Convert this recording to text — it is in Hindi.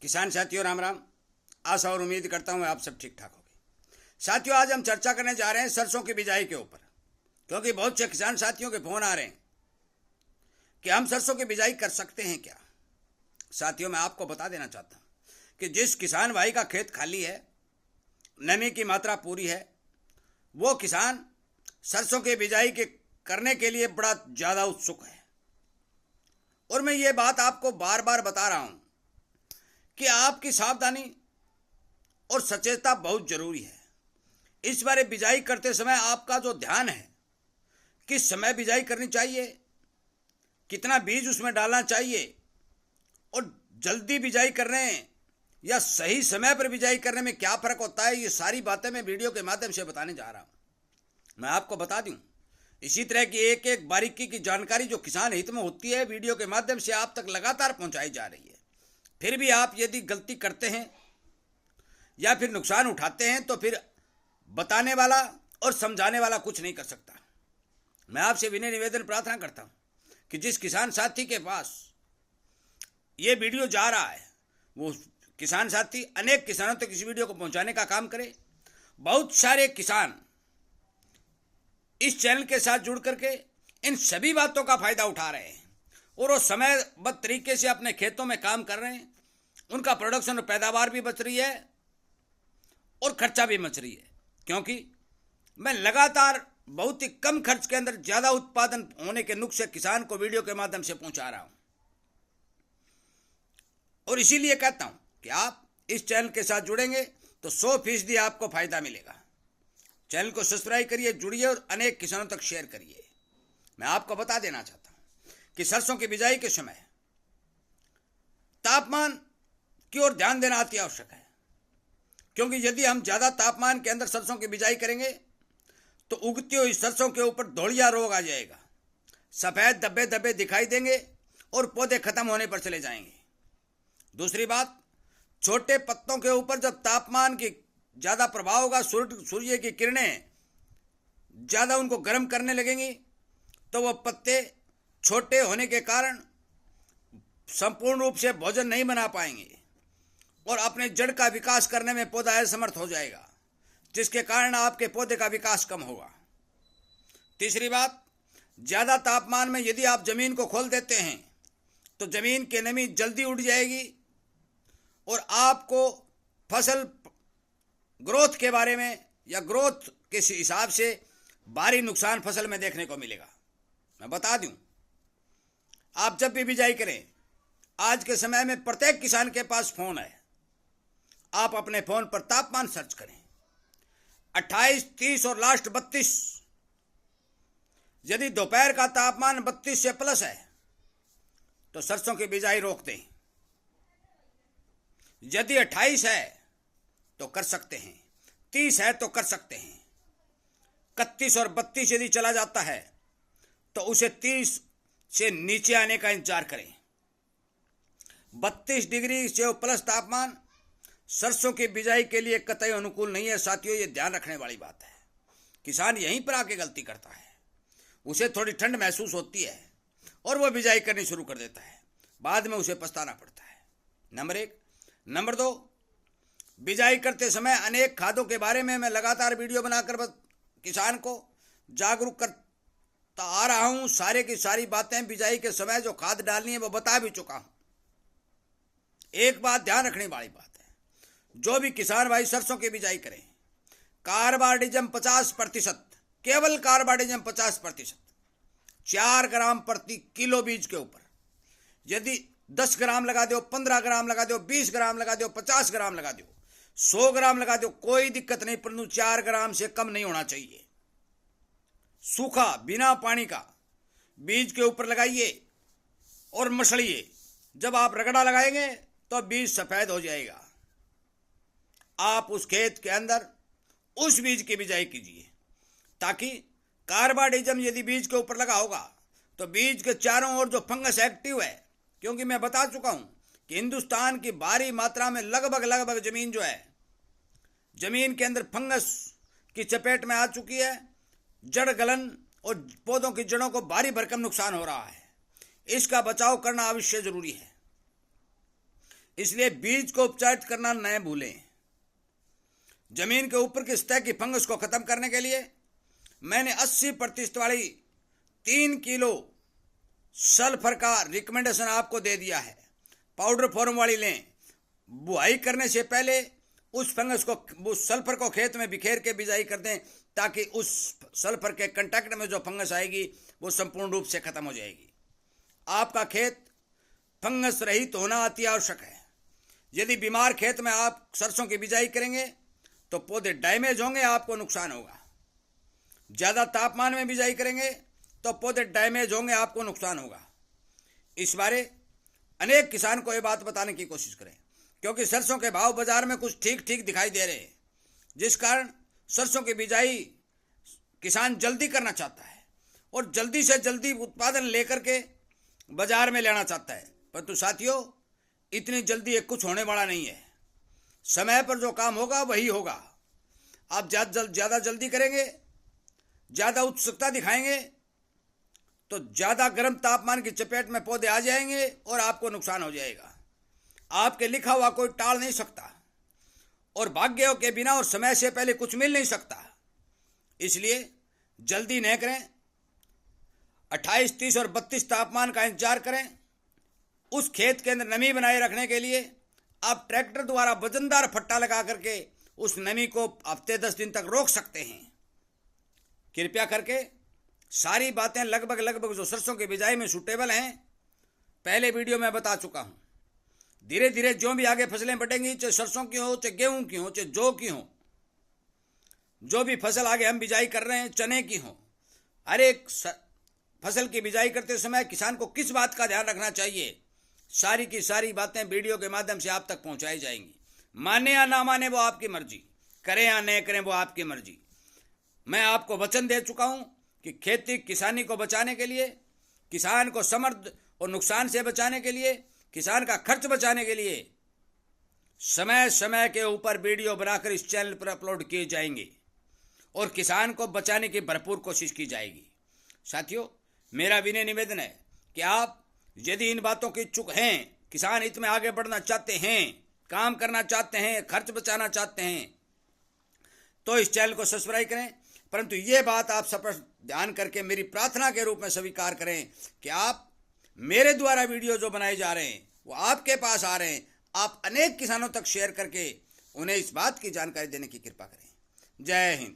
किसान साथियों राम राम। आशा और उम्मीद करता हूँ आप सब ठीक ठाक होंगे। साथियों आज हम चर्चा करने जा रहे हैं सरसों की बिजाई के ऊपर, क्योंकि बहुत से किसान साथियों के फोन आ रहे हैं कि हम सरसों की बिजाई कर सकते हैं क्या। साथियों मैं आपको बता देना चाहता हूँ कि जिस किसान भाई का खेत खाली है, नमी की मात्रा पूरी है, वो किसान सरसों की बिजाई के करने के लिए बड़ा ज़्यादा उत्सुक है। और मैं ये बात आपको बार बार बता रहा हूँ कि आपकी सावधानी और सचेतता बहुत जरूरी है। इस बारे बिजाई करते समय आपका जो ध्यान है, किस समय बिजाई करनी चाहिए, कितना बीज उसमें डालना चाहिए और जल्दी बिजाई करने या सही समय पर बिजाई करने में क्या फर्क होता है, ये सारी बातें मैं वीडियो के माध्यम से बताने जा रहा हूं। मैं आपको बता दूं, इसी तरह की एक एक बारीकी की जानकारी जो किसान हित में होती है, वीडियो के माध्यम से आप तक लगातार पहुंचाई जा रही है। फिर भी आप यदि गलती करते हैं या फिर नुकसान उठाते हैं तो फिर बताने वाला और समझाने वाला कुछ नहीं कर सकता। मैं आपसे विनय निवेदन प्रार्थना करता हूं कि जिस किसान साथी के पास ये वीडियो जा रहा है, वो किसान साथी अनेक किसानों तक इस वीडियो को पहुंचाने का काम करे। बहुत सारे किसान इस चैनल के साथ जुड़ करके इन सभी बातों का फायदा उठा रहे हैं और वो समयबद्ध तरीके से अपने खेतों में काम कर रहे हैं। उनका प्रोडक्शन और पैदावार भी बच रही है और खर्चा भी बच रही है, क्योंकि मैं लगातार बहुत ही कम खर्च के अंदर ज्यादा उत्पादन होने के नुस्खे किसान को वीडियो के माध्यम से पहुंचा रहा हूं। और इसीलिए कहता हूं कि आप इस चैनल के साथ जुड़ेंगे तो 100% आपको फायदा मिलेगा। चैनल को सब्सक्राइब करिए, जुड़िए और अनेक किसानों तक शेयर करिए। मैं आपको बता देना चाहता हूं कि सरसों की बिजाई के समय तापमान की ओर ध्यान देना अति आवश्यक है, क्योंकि यदि हम ज्यादा तापमान के अंदर सरसों की बिजाई करेंगे तो उगती हुई सरसों के ऊपर धौलिया रोग आ जाएगा, सफेद धब्बे धब्बे दिखाई देंगे और पौधे खत्म होने पर चले जाएंगे। दूसरी बात, छोटे पत्तों के ऊपर जब तापमान की ज्यादा प्रभाव होगा, सूर्य की किरणें ज्यादा उनको गर्म करने लगेंगी, तो वह पत्ते छोटे होने के कारण संपूर्ण रूप से भोजन नहीं बना पाएंगे और अपने जड़ का विकास करने में पौधा असमर्थ हो जाएगा, जिसके कारण आपके पौधे का विकास कम होगा। तीसरी बात, ज्यादा तापमान में यदि आप जमीन को खोल देते हैं तो जमीन की नमी जल्दी उड़ जाएगी और आपको फसल ग्रोथ के बारे में या ग्रोथ के हिसाब से भारी नुकसान फसल में देखने को मिलेगा। मैं बता दूं, आप जब भी बिजाई करें, आज के समय में प्रत्येक किसान के पास फोन है। आप अपने फोन पर तापमान सर्च करें, 28, 30 और लास्ट 32। यदि दोपहर का तापमान 32 से प्लस है तो सरसों की बिजाई रोक दें। यदि 28 है तो कर सकते हैं, 30 है तो कर सकते हैं, 31 और 32 यदि चला जाता है तो उसे 30 से नीचे आने का इंतजार करें। 32 डिग्री से प्लस तापमान सरसों की बिजाई के लिए कतई अनुकूल नहीं है। साथियों, ये ध्यान रखने वाली बात है। किसान यहीं पर आके गलती करता है, उसे थोड़ी ठंड महसूस होती है और वह बिजाई करनी शुरू कर देता है, बाद में उसे पछताना पड़ता है। नंबर 1। नंबर 2, बिजाई करते समय अनेक खादों के बारे में मैं लगातार वीडियो बनाकर किसान को जागरूक करता आ रहा हूं। सारे की सारी बातें बिजाई के समय जो खाद डालनी है वो बता भी चुका हूं। एक बात ध्यान रखने वाली बात है, जो भी किसान भाई सरसों की बिजाई करें, कार्बाडिजम 50%, केवल कार्बाडिजम 50%, 4 ग्राम प्रति किलो बीज के ऊपर। यदि 10 ग्राम लगा दो, 15 ग्राम लगा दो, 20 ग्राम लगा दो, 50 ग्राम लगा दो, 100 ग्राम लगा दो, कोई दिक्कत नहीं, परंतु 4 ग्राम से कम नहीं होना चाहिए। सूखा बिना पानी का बीज के ऊपर लगाइए और मसलिए। जब आप रगड़ा लगाएंगे तो बीज सफेद हो जाएगा। आप उस खेत के अंदर उस बीज की बिजाई कीजिए, ताकि कार्बाडिजम यदि बीज के ऊपर लगा होगा तो बीज के चारों ओर जो फंगस एक्टिव है, क्योंकि मैं बता चुका हूं कि हिंदुस्तान की भारी मात्रा में लगभग जमीन जो है, जमीन के अंदर फंगस की चपेट में आ चुकी है। जड़ गलन और पौधों की जड़ों को भारी भरकम नुकसान हो रहा है। इसका बचाव करना अवश्य जरूरी है। इसलिए बीज को उपचारित करना न भूलें। जमीन के ऊपर की सतह की फंगस को खत्म करने के लिए मैंने 80% वाली 3 किलो सल्फर का रिकमेंडेशन आपको दे दिया है। पाउडर फॉर्म वाली लें। बुआई करने से पहले उस फंगस को, उस सल्फर को खेत में बिखेर के बिजाई कर दें, ताकि उस सल्फर के कंटेक्ट में जो फंगस आएगी वो संपूर्ण रूप से खत्म हो जाएगी। आपका खेत फंगस रहित होना अति आवश्यक है। यदि बीमार खेत में आप सरसों की बिजाई करेंगे तो पौधे डैमेज होंगे, आपको नुकसान होगा। ज़्यादा तापमान में बिजाई करेंगे तो पौधे डैमेज होंगे, आपको नुकसान होगा। इस बारे अनेक किसान को ये बात बताने की कोशिश करें, क्योंकि सरसों के भाव बाजार में कुछ ठीक ठीक दिखाई दे रहे हैं, जिस कारण सरसों की बिजाई किसान जल्दी करना चाहता है और जल्दी से जल्दी उत्पादन लेकर के बाजार में लेना चाहता है। परंतु साथियों, इतनी जल्दी एक कुछ होने वाला नहीं है। समय पर जो काम होगा वही होगा। आप ज़्यादा जल्दी करेंगे, ज़्यादा उत्सुकता दिखाएंगे तो ज़्यादा गर्म तापमान की चपेट में पौधे आ जाएंगे और आपको नुकसान हो जाएगा। आपके लिखा हुआ कोई टाल नहीं सकता और भाग्यों के बिना और समय से पहले कुछ मिल नहीं सकता। इसलिए जल्दी न करें। 28, 30 और 32 तापमान का इंतजार करें। उस खेत के अंदर नमी बनाए रखने के लिए आप ट्रैक्टर द्वारा वजनदार फट्टा लगा करके उस नमी को हफ्ते 10 दिन तक रोक सकते हैं। कृपया करके सारी बातें लगभग जो सरसों की बिजाई में सूटेबल हैं, पहले वीडियो में बता चुका हूं। धीरे धीरे जो भी आगे फसलें बढ़ेंगी, चाहे सरसों की हो, चाहे गेहूं की हो, चाहे जौ की हो, जो भी फसल आगे हम बिजाई कर रहे हैं, चने की हो, हर एक फसल की बिजाई करते समय किसान को किस बात का ध्यान रखना चाहिए, सारी की सारी बातें वीडियो के माध्यम से आप तक पहुंचाई जाएंगी। माने या ना माने वो आपकी मर्जी, करें या न करें वो आपकी मर्जी। मैं आपको वचन दे चुका हूं कि खेती किसानी को बचाने के लिए, किसान को समृद्ध और नुकसान से बचाने के लिए, किसान का खर्च बचाने के लिए समय समय के ऊपर वीडियो बनाकर इस चैनल पर अपलोड किए जाएंगे और किसान को बचाने की भरपूर कोशिश की जाएगी। साथियों, मेरा विनय निवेदन है कि आप यदि इन बातों के इच्छुक हैं, किसान हित में आगे बढ़ना चाहते हैं, काम करना चाहते हैं, खर्च बचाना चाहते हैं, तो इस चैनल को सब्सक्राइब करें। परंतु ये बात आप सब पर ध्यान करके मेरी प्रार्थना के रूप में स्वीकार करें कि आप मेरे द्वारा वीडियो जो बनाए जा रहे हैं वो आपके पास आ रहे हैं, आप अनेक किसानों तक शेयर करके उन्हें इस बात की जानकारी देने की कृपा करें। जय हिंद।